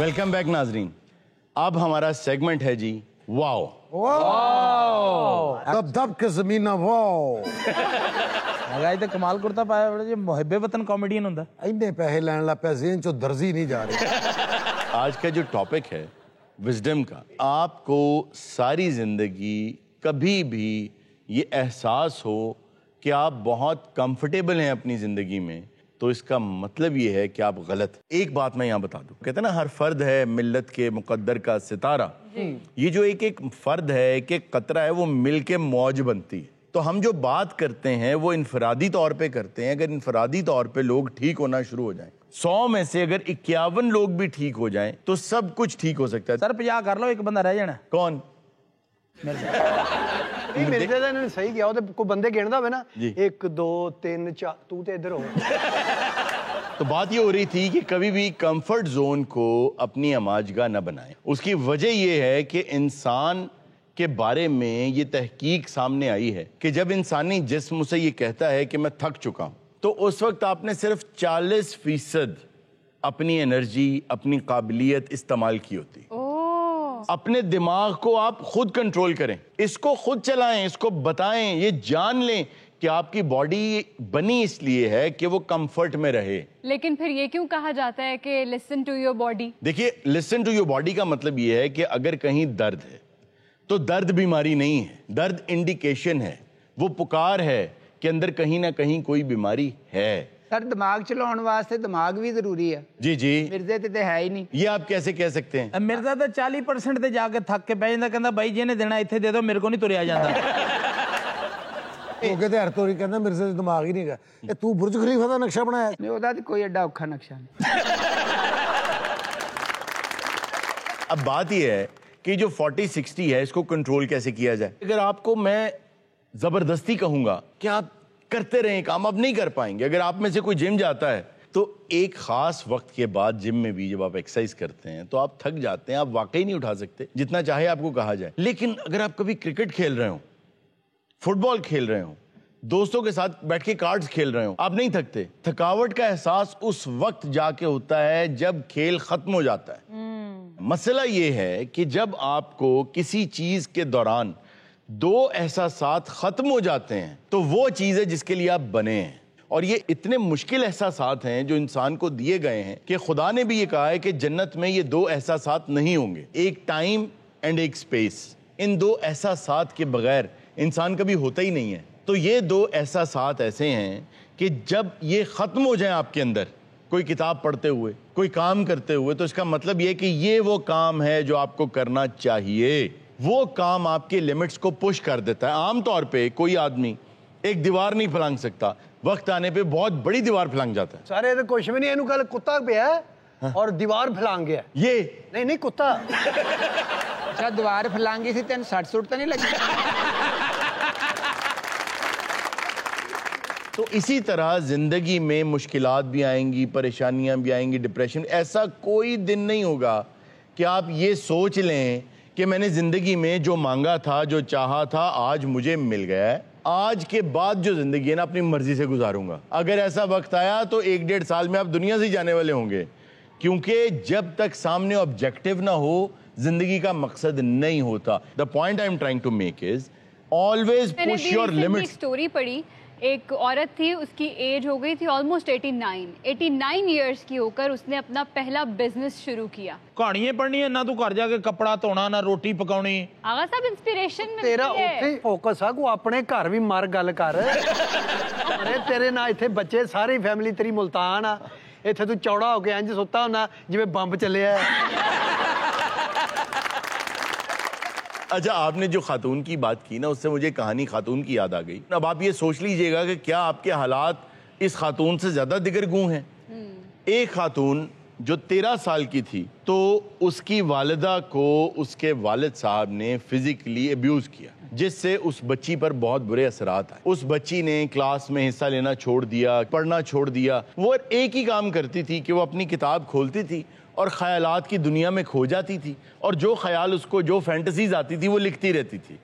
Welcome back नाजरीन। अब हमारा सेगमेंट है जी वाओ। दब दब के ज़मीना वाओ। आज तो कमाल कुर्ता पाया बड़ा जी मुहब्बे वतन कॉमेडियन होता। इन्ने पैसे लैन ला पे ज़हन चो दर्जी नहीं जा रहे। आज का जो टॉपिक है विजडम का, आपको सारी जिंदगी कभी भी ये एहसास हो कि आप बहुत कंफर्टेबल हैं अपनी जिंदगी में, तो इसका मतलब ये है कि आप गलत। एक बात मैं यहाँ बता दूं, कहते हैं ना हर फर्द है मिल्लत के मुकद्दर का सितारा। ये जो एक एक फर्द है, एक एक कतरा है, वो मिल के मौज बनती है। तो हम जो बात करते हैं वो इनफरादी तौर पे करते हैं। अगर इनफरादी तौर पे लोग ठीक होना शुरू हो जाएं, 100 में से अगर 51 लोग भी ठीक हो जाएं तो सब कुछ ठीक हो सकता है। सर 50 कर लो, एक बंदा रह जाना। कौन? मेरे तो इन्होंने सही किया। कोई बंदे गिनदा होवे ना, 1 2 3 4, तू तो इधर हो। तो बात ये हो रही थी कि कभी भी कंफर्ट जोन को अपनी अमाजगा न बनाएं। उसकी वजह ये है कि इंसान के बारे में ये तहकीक सामने आई है कि जब इंसानी जिस्म उसे ये कहता है कि मैं थक चुका हूं, तो उस वक्त आपने सिर्फ 40% अपनी एनर्जी, अपनी काबिलियत इस्तेमाल की होती। अपने दिमाग को आप खुद कंट्रोल करें, इसको खुद चलाएं, इसको बताएं, ये जान लें कि आपकी बॉडी बनी इसलिए है कि वो कंफर्ट में रहे। लेकिन फिर ये क्यों कहा जाता है कि लिसन टू योर बॉडी? देखिए, लिसन टू योर बॉडी का मतलब ये है कि अगर कहीं दर्द है तो दर्द बीमारी नहीं है, दर्द इंडिकेशन है, वो पुकार है कि अंदर कहीं ना कहीं कोई बीमारी है। सर दिमाग चलाने वास्ते दिमाग भी जरूरी है। जी जी, मिर्जे ते है ही नहीं। ये आप कैसे कह सकते हैं? मिर्जा तो 40% ते जाके थक के पै जांदा, कहंदा भाई जिन्हें देना इत्थे दे दो, मेरे को नहीं तुरिया जांदा। वो कहते हर तोरी कहना मेरे से दिमाग ही नहीं गया। ये तू बुर्ज खलीफा का नक्शा बनाया? नहीं होता तो कोई एडा औखा नक्शा नहीं। अब बात ये है कि जो 40-60 है इसको कंट्रोल कैसे किया जाए। अगर आपको मैं जबरदस्ती कहूंगा कि आप करते रहें काम, आप नहीं कर पाएंगे। अगर आप में से कोई जिम जाता है तो एक खास वक्त के बाद जिम में भी जब आप एक्सरसाइज करते हैं तो आप थक जाते हैं, आप वाकई नहीं उठा सकते जितना चाहे आपको कहा जाए। लेकिन अगर आप कभी क्रिकेट खेल रहे हो, फुटबॉल खेल रहे हो, दोस्तों के साथ बैठ के कार्ड्स खेल रहे हो, आप नहीं थकते। थकावट का एहसास उस वक्त जाके होता है जब खेल खत्म हो जाता है। मसला ये है कि जब आपको किसी चीज के दौरान 2 एहसासात खत्म हो जाते हैं तो वो चीज है जिसके लिए आप बने हैं। और ये इतने मुश्किल एहसासात हैं जो इंसान को दिए गए हैं कि खुदा ने भी ये कहा है कि जन्नत में ये 2 एहसासात नहीं होंगे, एक टाइम एंड एक स्पेस। इन 2 एहसासात के बगैर इंसान कभी होता ही नहीं है। तो ये 2 एहसासात ऐसे हैं कि जब ये खत्म हो जाए आपके अंदर, कोई किताब पढ़ते हुए, कोई काम करते हुए, तो इसका मतलब ये कि ये वो काम है जो आपको करना चाहिए। वो काम आपके लिमिट्स को पुश कर देता है। आमतौर पे कोई आदमी एक दीवार नहीं फलांग सकता, वक्त आने पे बहुत बड़ी दीवार फलांग जाता है। सारे तो कुछ भी नहीं, इन्हों कल कुत्ता पिया है और दीवार फलांग गया। ये नहीं कुत्ता। अच्छा दीवार फलांगी सी, तेन 60 सुट तो नहीं लगी? तो इसी तरह जिंदगी में मुश्किलात भी आएंगी, परेशानियां भी आएंगी, डिप्रेशन। ऐसा कोई दिन नहीं होगा कि आप ये सोच लें कि मैंने जिंदगी में जो मांगा था, जो चाहा था, आज मुझे मिल गया है। आज के बाद जो जिंदगी है ना अपनी मर्जी से गुजारूंगा। अगर ऐसा वक्त आया तो 1-1.5 साल में आप दुनिया से जाने वाले होंगे, क्योंकि जब तक सामने ऑब्जेक्टिव ना हो जिंदगी का मकसद नहीं होता। The point I am trying to make is always push your limits. Story पढ़ी, एक औरत थी, उसकी एज हो गई थी ऑलमोस्ट 89 इयर्स की होकर उसने अपना पहला बिजनेस शुरू किया। कहानियां पढ़नी है ना, तू घर जाके कपड़ा धोना ना रोटी पकानी। आगा साहब इंस्पिरेशन मिलती तेरा है। उत्थे फोकस आ, को अपने घर भी मार गल कर। अरे तेरे ना इत्थे बच्चे, सारी फैमिली तेरी मुल्तान आ, इत्थे तू चौड़ा होके इंज सुत्ता होना जिवें बंब चलिया। अच्छा, आपने जो खातून की बात की ना, उससे मुझे कहानी खातून की याद आ गई। अब आप ये सोच लीजिएगा कि क्या आपके हालात इस खातून से ज्यादा दिगरगू हैं। एक खातून जो 13 साल की थी, तो उसकी वालिदा को उसके वालिद साहब ने फिजिकली अब्यूज किया, जिससे उस बच्ची पर बहुत बुरे असरात आए। उस बच्ची ने क्लास में हिस्सा लेना छोड़ दिया, पढ़ना छोड़ दिया। वो एक ही काम करती थी कि वो अपनी किताब खोलती थी और ख्यालात की दुनिया में खो जाती थी, और जो ख्याल उसको, जो फैंटेसीज आती थी वो लिखती रहती थी।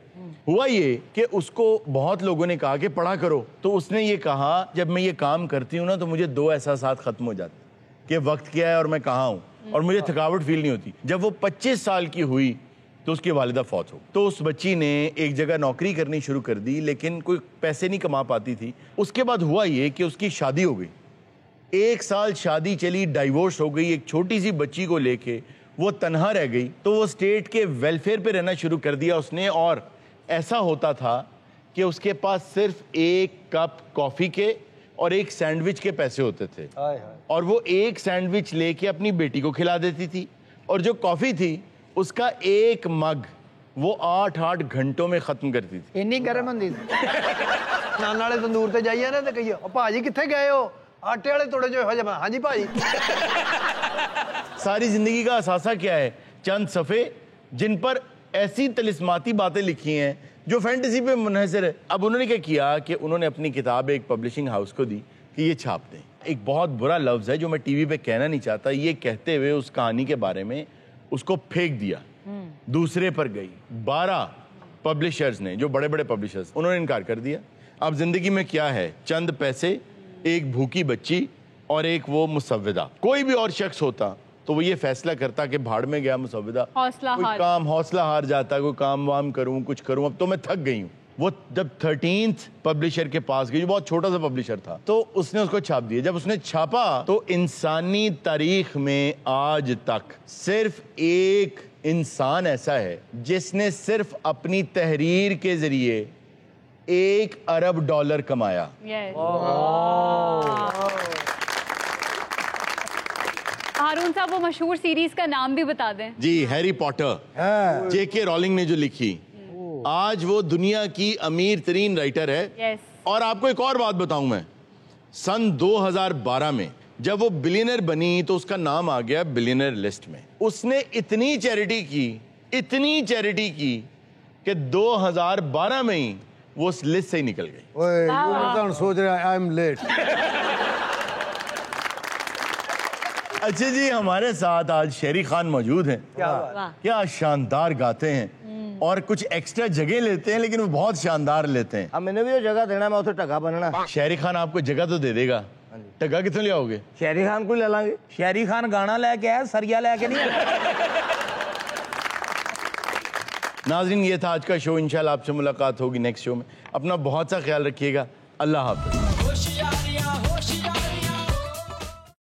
हुआ ये कि उसको बहुत लोगों ने कहा कि पढ़ा करो, तो उसने ये कहा जब मैं ये काम करती हूँ ना तो मुझे 2 एहसासात खत्म हो जाते कि वक्त क्या है और मैं कहाँ हूँ। اور مجھے تھکاوٹ فیل نہیں ہوتی. جب وہ 25 سال کی ہوئی تو اس کی والدہ فوت ہو. تو اس بچی نے ایک جگہ نوکری کرنی شروع کر دی, لیکن کوئی پیسے نہیں کما پاتی تھی. اس کے بعد ہوا یہ کہ اس کی شادی ہو گئی. 1 سال شادی چلی, ڈائیورس ہو گئی. ایک چھوٹی سی بچی کو لے کے وہ تنہا رہ گئی. تو وہ اسٹیٹ کے ویلفیئر پہ رہنا شروع کر دیا اس نے. اور ایسا ہوتا تھا کہ اس کے پاس صرف 1 کپ کافی کے اور 1 سینڈوچ کے پیسے ہوتے تھے, اور وہ 1 سینڈوچ لے کے اپنی بیٹی کو کھلا دیتی تھی. اور جو کافی تھی اس کا 1 مگ وہ 8 گھنٹوں میں ختم کرتی تھی. ਇੰਨੀ ਗਰਮ ਹੁੰਦੀ ਸੀ. ਨਾਨ ਵਾਲੇ ਤੰਦੂਰ ਤੇ ਜਾਈਏ ਨਾ ਤੇ ਕਹੀਏ ਉਹ ਭਾਜੀ ਕਿੱਥੇ ਗਏ ਹੋ, ਆਟੇ ਵਾਲੇ ਤੋੜੇ ਜੋ ਹੋ ਜਾ. ਹਾਂਜੀ ਭਾਜੀ. ساری زندگی کا اثاثہ کیا ہے؟ چند صفحے جن پر ایسی طلسماتی باتیں لکھی ہیں جو فینٹیسی پہ منحصر ہے. اب انہوں نے کیا کیا کہ انہوں نے اپنی کتاب ایک پبلشنگ ہاؤس کو دی کہ یہ چھاپ دیں. ایک بہت برا لفظ ہے جو میں ٹی وی پہ کہنا نہیں چاہتا. یہ کہتے ہوئے اس کہانی کے بارے میں اس کو پھینک دیا, دوسرے پر گئی. 12 پبلشرز نے, جو بڑے بڑے پبلشرز, انہوں نے انکار کر دیا. اب زندگی میں کیا ہے؟ چند پیسے, ایک بھوکی بچی اور ایک وہ مسودہ. کوئی بھی اور شخص ہوتا تو وہ یہ فیصلہ کرتا کہ بھاڑ میں گیا مسودہ, کوئی کام حوصلہ ہار جاتا, کوئی کام وام کروں, کچھ کروں, اب تو میں تھک گئی ہوں. وہ جب 13th پبلشر کے پاس گئی, جو بہت چھوٹا سا پبلشر تھا, تو اس نے اس کو چھاپ دیا. جب اس نے چھاپا تو انسانی تاریخ میں آج تک صرف ایک انسان ایسا ہے جس نے صرف اپنی تحریر کے ذریعے $1 ارب کمایا. ہارون صاحب وہ مشہور سیریز کا نام بھی بتا دیں. جی, ہیری پوٹر, جے کے رولنگ نے جو لکھی. آج وہ دنیا کی امیر ترین رائٹر ہے. اور آپ کو ایک اور بات بتاؤں میں, سن 2012 میں جب وہ بلینئر بنی تو اس کا نام آ گیا بلینئر لسٹ میں. اس نے اتنی چیریٹی کی کہ 2012 میں ہی وہ اس لسٹ سے ہی نکل گئی. سوچ رہے آئی ایم لیٹ. اچھا جی, ہمارے ساتھ آج شہری خان موجود ہیں. کیا شاندار گاتے ہیں اور کچھ ایکسٹرا جگہ لیتے ہیں, لیکن وہ بہت شاندار لیتے ہیں. اب میں نے بھی جگہ دینا, میں اتنے ٹگا بننا. شہری خان آپ کو جگہ تو دے دے گا, ٹگا کتنے لے آؤ گے؟ شہری خان کو لے لیں گے. شہری خان گانا لے کے آیا, سریا لے کے نہیں. ناظرین, یہ تھا آج کا شو. انشاءاللہ آپ سے ملاقات ہوگی نیکسٹ شو میں. اپنا بہت سا خیال رکھیے گا. اللہ حافظ.